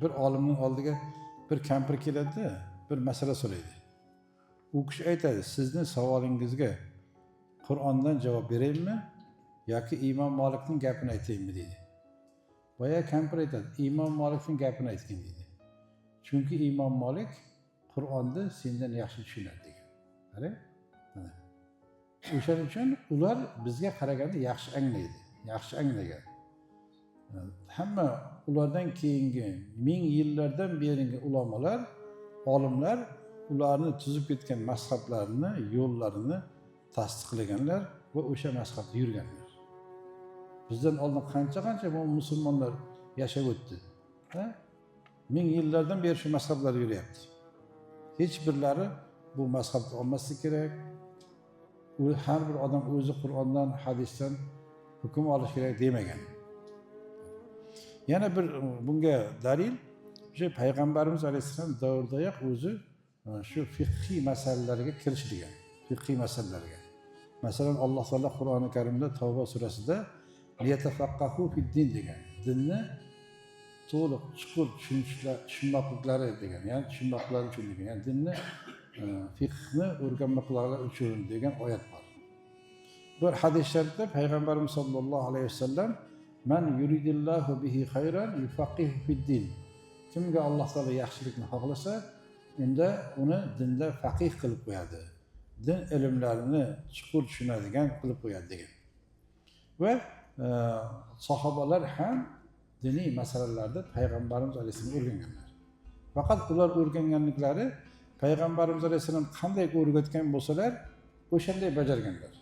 Bir olimning oldiga bir kampir keladi, bir masala so'raydi. U kishi aytadi, sizning savolingizga Qur'ondan javob beraymi yoki Imom Malikning gapini aytaymi deydi. Boya kampir aytadi, Imom Malikning gapini aytgin deydi. Chunki Imom Malik Qur'onni sendan yaxshi tushunadi degan. Qarang. O'shaning uchun ular bizga qaraganda yaxshi anglaydi, yaxshi anglagan. Hamma ulardan keyingi ming yillardan beringi ulamolar, olimlar ularni tuzib ketgan mazhablarini, yo'llarini tasdiqlaganlar va o'sha mazhabda yurganlar. Bizdan oldin qancha musulmonlar yashab o'tdi. Ming yillardan beri shu mazhablar yuryapti. Hech birlari bu mazhabni olmaslik kerak. Har bir odam o'zi Qur'ondan, hadisdan hukm olish kerak demagan. Yana bir bunga dalil o'sha payg'ambarimiz alayhisalom davridayoq o'zi shu fiqhiy masalalarga kirishgan. Fiqhiy masalalarga. Masalan, Alloh taolo Qur'oni Karimda Tavba surasida liyatafaqqahu fid-din degan. Dinni to'liq, chuqur tushunmoqliklari degan. Ya'ni tushunmoqlari uchun degan. Ya'ni dinni fiqhni o'rganmoqlari uchun degan oyat bor. Bir hadis sharifda payg'ambarimiz sollallohu alayhi vasallam man yuridillohu bihi khayran yufaqihu fid-din. Kimga Alloh taolo yaxshilikni xohlasa, unda uni dinda faqih qilib qo'yadi. Din ilmlarini chuqur tushunadigan qilib qo'yadi degan. Va sahobalar ham diniy masalalarda payg'ambarimiz alayhisalom o'rganganlar. Faqat ular o'rganganliklari payg'ambarimiz alayhisalom qanday o'rgatgan bo'lsalar, o'shanday bajarganlar.